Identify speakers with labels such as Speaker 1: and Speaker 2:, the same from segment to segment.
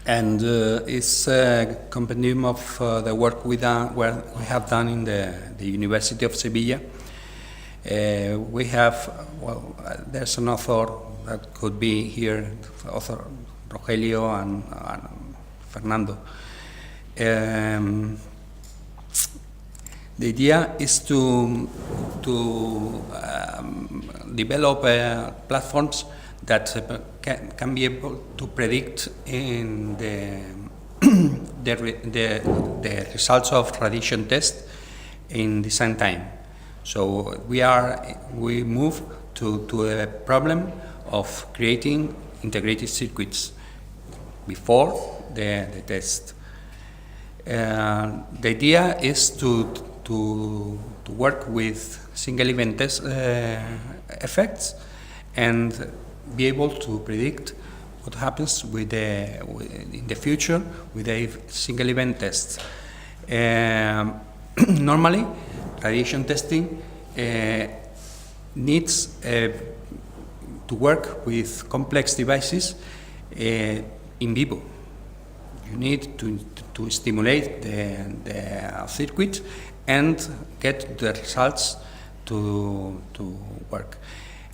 Speaker 1: and it's a compendium of the work we have done in the University of Sevilla. We have, well, there's an author that could be here, author Rogelio and Fernando. The idea is to develop platforms that can be able to predict in the results of radiation test in design time. So we move to a problem of creating integrated circuits before the test. The idea is to work with single event test effects and be able to predict what happens in the future with a single event test. Normally, radiation testing needs to work with complex devices in vivo. You need to stimulate the circuit and get the results to work.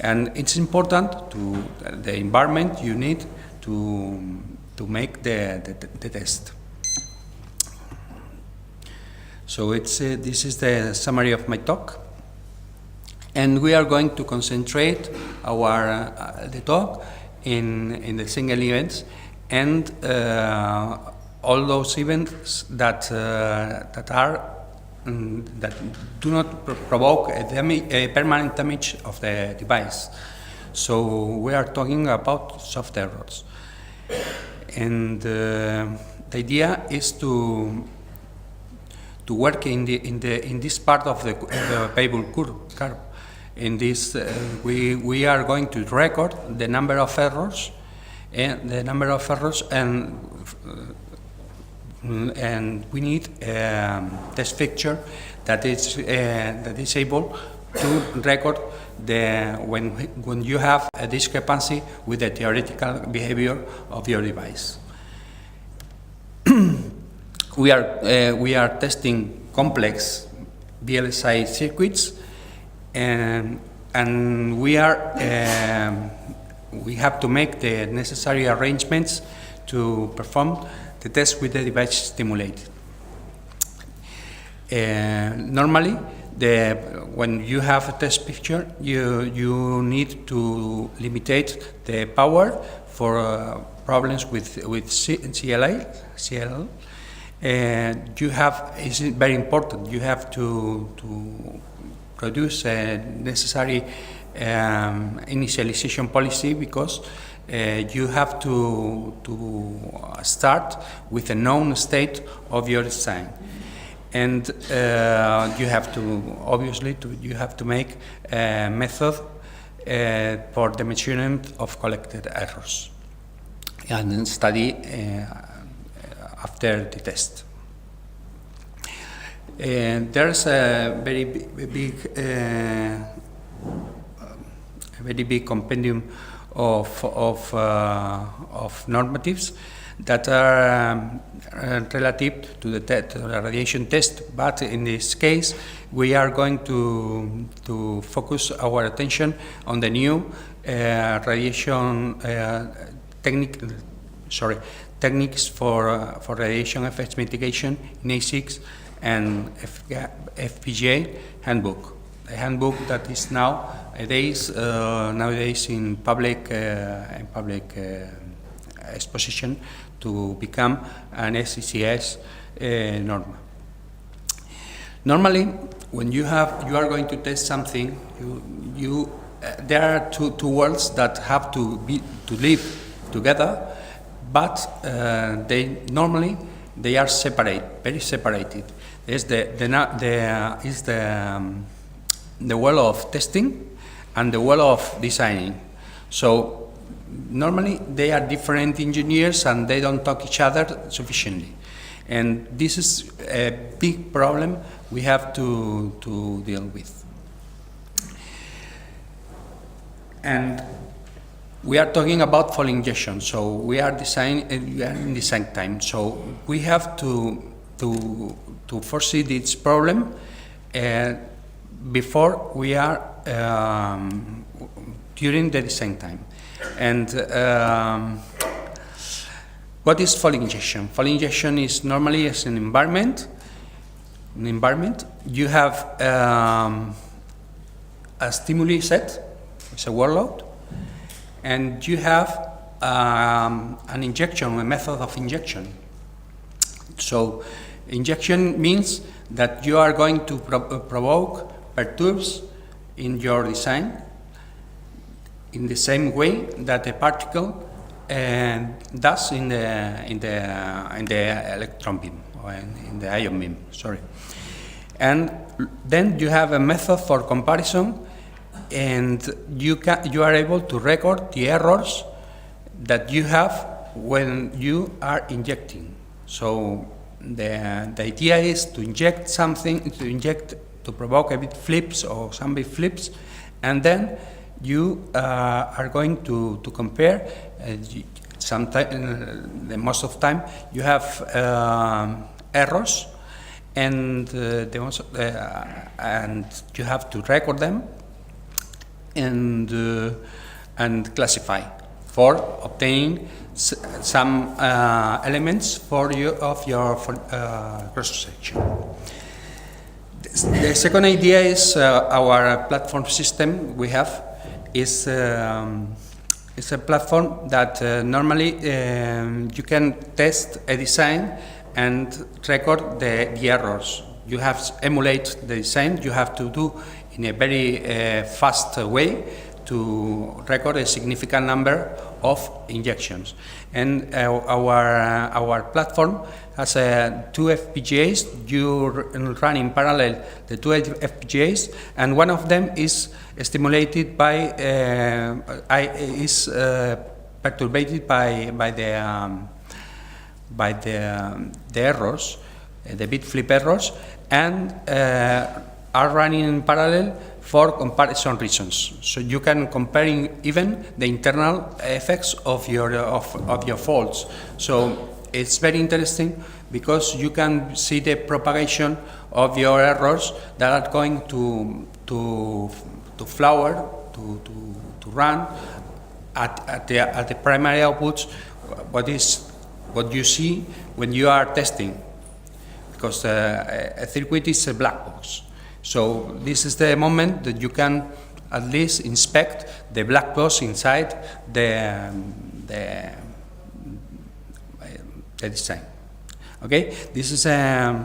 Speaker 1: And it's important to the environment you need to make the test. So this is the summary of my talk, and we are going to concentrate the talk in the single events and all those events that do not provoke a permanent damage of the device. So we are talking about soft errors, and the idea is to work in this part of the Weibull curve. In this, we are going to record the number of errors, and we need a test fixture that is able to record when you have a discrepancy with the theoretical behavior of your device. We are testing complex VLSI circuits, and we have to make the necessary arrangements to perform the test with the device stimulated. Normally, when you have a test picture, you need to limitate the power for problems with CL. It's very important. You have to produce a necessary initialization policy, because you have to start with a known state of your design, and you have to make a method for the measurement of collected errors and then study after the test. There's a very big compendium of normatives that are relative to the radiation test, but in this case we are going to focus our attention on the new radiation techniques for radiation effects mitigation in A6 and FPGA handbook. A handbook that is nowadays in public exposition to become an SCCS norm. Normally, when you are going to test something, there are two worlds that have to live together, but they are very separated. There's the world of testing and the world of designing. So normally they are different engineers and they don't talk each other sufficiently. And this is a big problem we have to deal with. And We are talking about fault injection, so we are in design time. So we have to foresee this problem before we are during the design time. And what is fault injection? Fault injection is normally as an environment. You have a stimuli set, it's a workload, and you have an injection, a method of injection. So injection means that you are going to provoke perturbs in your design in the same way that a particle does in the electron beam, or in the ion beam, sorry. And then you have a method for comparison, and you are able to record the errors that you have when you are injecting. So the idea is to inject something, to provoke a bit flips or some bit flips, and then you are going to compare. Sometimes, the most of the time, you have errors, and you have to record them and classify for obtaining some elements of your cross section. The second idea is our platform system we have is a platform that normally you can test a design and record the errors. You have to emulate the design. You have to do in a very fast way to record a significant number of injections. And our platform has two FPGAs. You run in parallel the two FPGAs, and one of them is stimulated by perturbed by the errors, the bit flip errors, and are running in parallel for comparison reasons. So you can compare even the internal effects of your faults. So it's very interesting because you can see the propagation of your errors that are going to flower, to run at the primary outputs. What you see when you are testing, because a circuit is a black box. So this is the moment that you can at least inspect the black box inside the design. Okay, this is the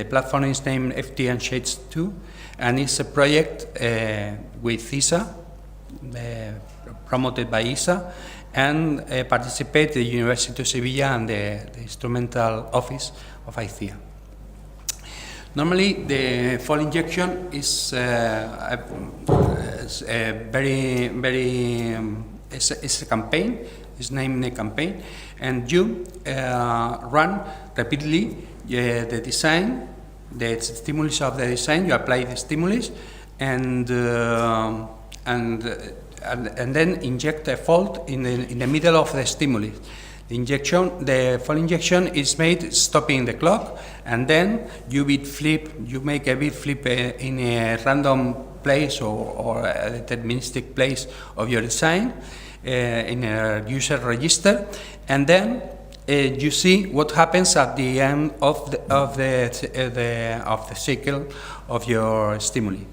Speaker 1: platform is named FT and Shades 2, and it's a project with ISA, promoted by ISA, and participate the University of Sevilla and the instrumental office of ICEA. Normally, the fault injection is a campaign. It's named a campaign, and you run repeatedly the design, the stimulus of the design. You apply the stimulus, and then inject a fault in the middle of the stimulus. The fault injection is made stopping the clock, and then you make a bit flip in a random place or a deterministic place of your design in a user register, and then you see what happens at the end of the cycle of your stimuli.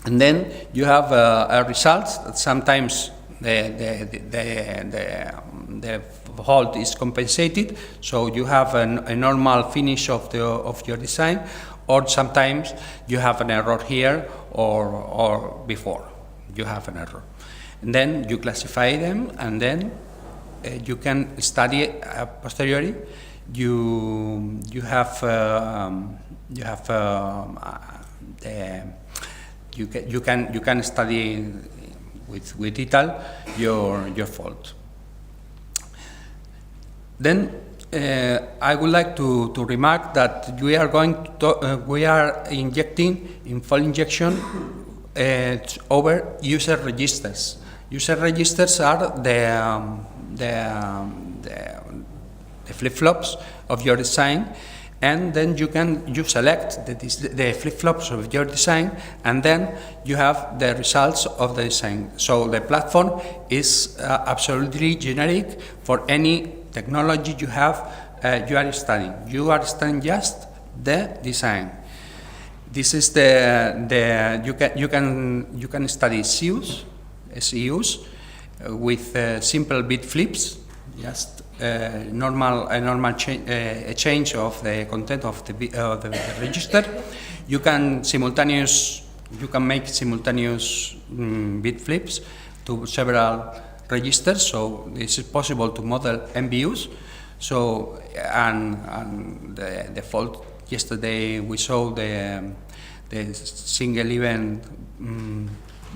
Speaker 1: And then you have a result that sometimes the fault is compensated, so you have a normal finish of your design, or sometimes you have an error here or before you have an error. And then you classify them, and then you can study a posteriori. You can study with detail your fault. Then I would like to remark that we are injecting in fault injection over user registers. User registers are the flip-flops of your design, and then you select the flip-flops of your design, and then you have the results of the design. So the platform is absolutely generic for any technology you have. You are studying. You are studying just the design. This is you can study SEUs with simple bit flips, just a normal change of the content of the register. You can make simultaneous bit flips to several registers. So this is possible to model MBUs. So and the default. Yesterday we saw the single event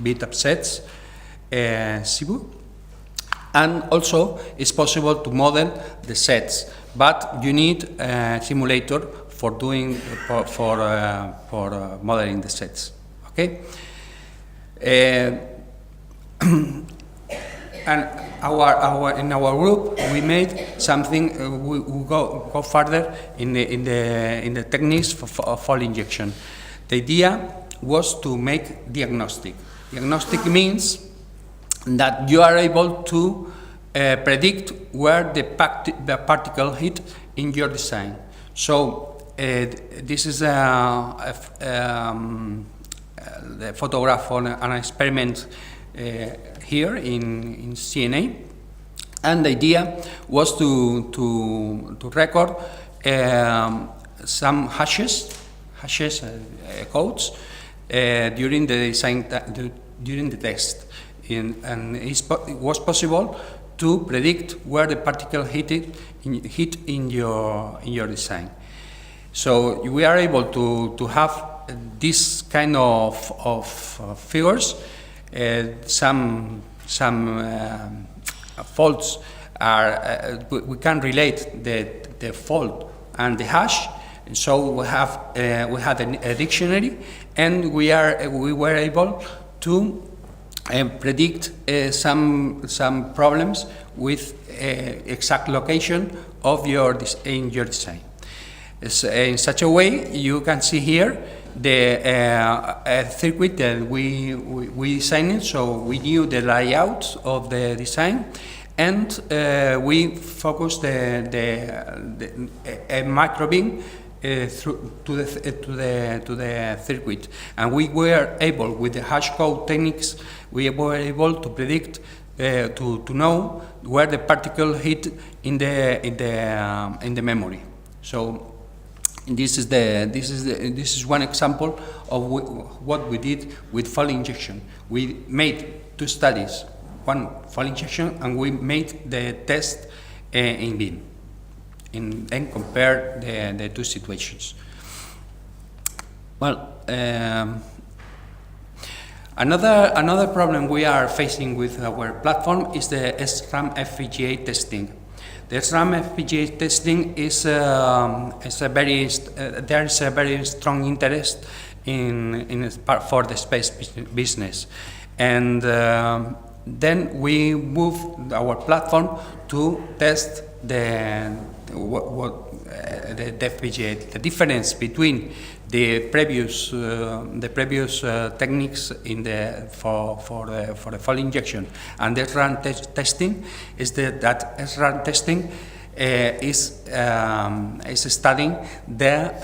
Speaker 1: bit upsets, SIBU. And also it's possible to model the sets, but you need a simulator for modeling the sets. Okay. And in our group we made something. We go further in the techniques for fall injection. The idea was to make diagnostic. Diagnostic means that you are able to predict where the particle hit in your design. So this is the photograph on an experiment here in CNA, and the idea was to record some hashes codes during the design during the test. And it was possible to predict where the particle hit in your design. So we are able to have this kind of figures. Some faults are we can relate the fault and the hash. So we had a dictionary, and we were able to predict some problems with exact location of your design. In such a way, you can see here the circuit that we designed. So we knew the layout of the design, and we focused a micro beam through to the circuit, and we were able, with the hash code techniques, we were able to predict to know where the particle hit in the memory. So this is one example of what we did with fall injection. We made two studies, one fall injection, and we made the test in beam, and compare the two situations. Well, another problem we are facing with our platform is the SRAM FPGA testing. The SRAM FPGA testing there is a very strong interest for the space business, and then we moved our platform to test the FPGA. The difference between the previous techniques for the fall injection and the SRAM testing is that SRAM testing is studying the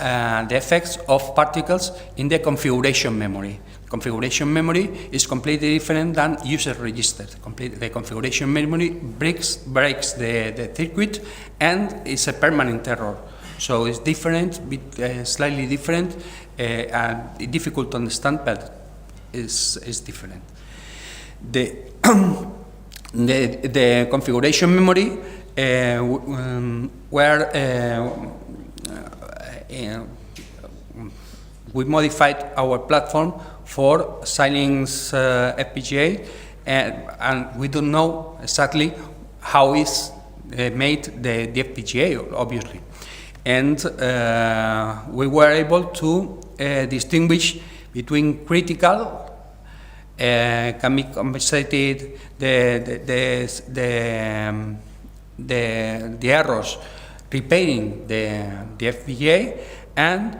Speaker 1: effects of particles in the configuration memory. Configuration memory is completely different than user register. The configuration memory breaks the circuit, and it's a permanent error. So it's different, slightly different, and difficult to understand, but is different. The configuration memory we modified our platform for silence FPGA, and we don't know exactly how is made the FPGA, obviously. And we were able to distinguish between critical can be compensated the errors repairing the FPGA, and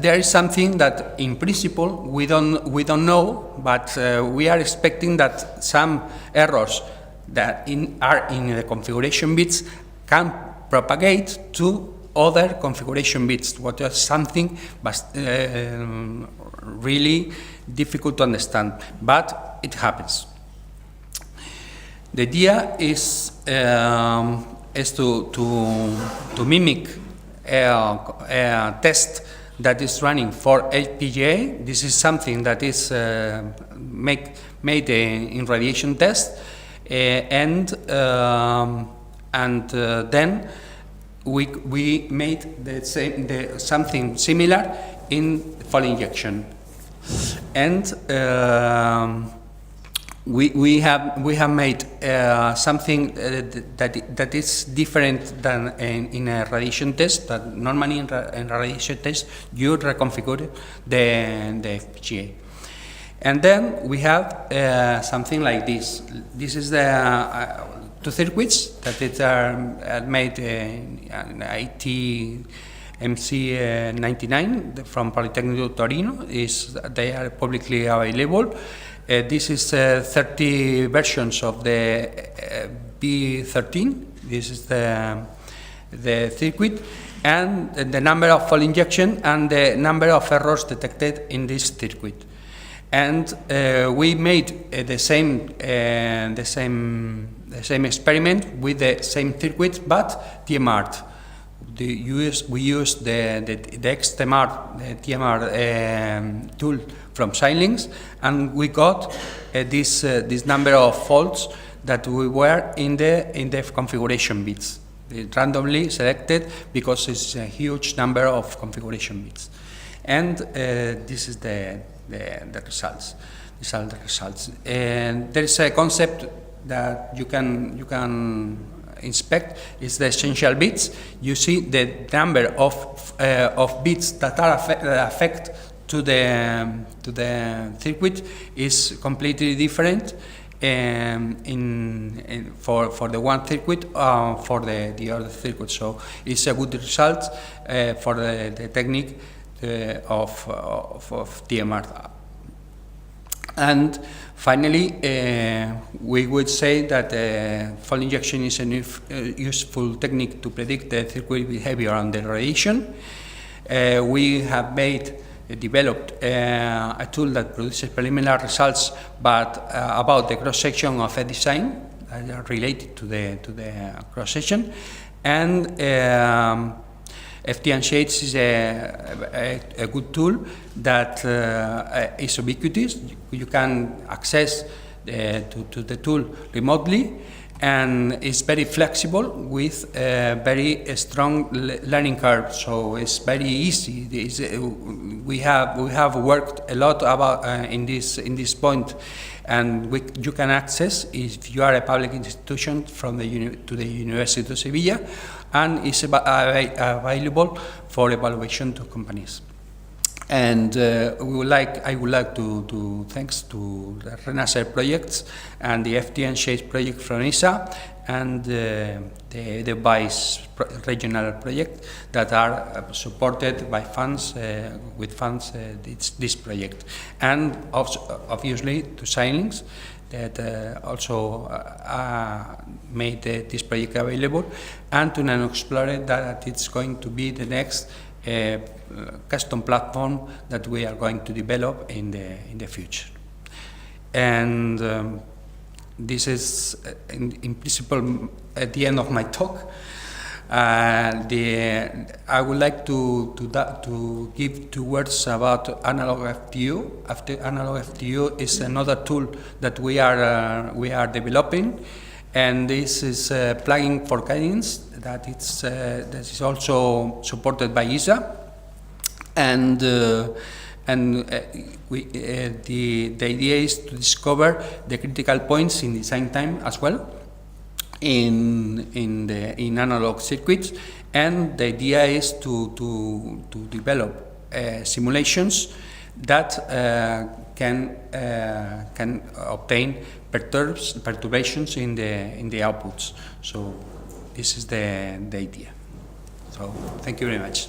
Speaker 1: there is something that in principle we don't know, but we are expecting that some errors that are in the configuration bits can propagate to other configuration bits, what is something but really difficult to understand, but it happens. The idea is to mimic a test that is running for FPGA. This is something that is made in radiation test, and then we made something similar in fall injection, and we have made something that is different than in a radiation test. That normally in radiation test you reconfigure the FPGA, and then we have something like this. This is the two circuits that are made in ITMC99 from Polytechnic Torino. They are publicly available. This is 30 versions of the B13. This is the circuit, and the number of fall injection and the number of errors detected in this circuit. And we made the same experiment with the same circuit, but TMR. We used the TMR tool from Xilinx, and we got this number of faults that we were in the configuration bits. Randomly selected because it's a huge number of configuration bits, and this is the results. These are the results. And there is a concept that you can inspect. Is the essential bits. You see the number of bits that are affect to the circuit is completely different for the one circuit for the other circuit. So it's a good result for the technique of TMR. And finally, we would say that fall injection is a useful technique to predict the circuit behavior under radiation. We have developed a tool that produces preliminary results, but about the cross-section of a design that are related to the cross-section. And FT Shades is a good tool that is ubiquitous. You can access to the tool remotely, and it's very flexible with a very strong learning curve. So it's very easy. We have worked a lot about in this point, and you can access if you are a public institution from the Universidad de Sevilla, and it's available for evaluation to companies. And I would like to thanks to the RENASER projects and the FT Shades project from ISA and the VICE regional project that are supported by funds, with funds, this project. And also, obviously, to Xilinx that also made this project available, and to NanoExplorer that it's going to be the next custom platform that we are going to develop in the future. And this is in principle at the end of my talk. I would like to give 2 words about analog FTU. Analog FTU is another tool that we are developing, and this is a plugin for cadence that is also supported by ISA, and the idea is to discover the critical points in design time as well in analog circuits, and the idea is to develop simulations that can obtain perturbations in the outputs. So this is the idea. So thank you very much.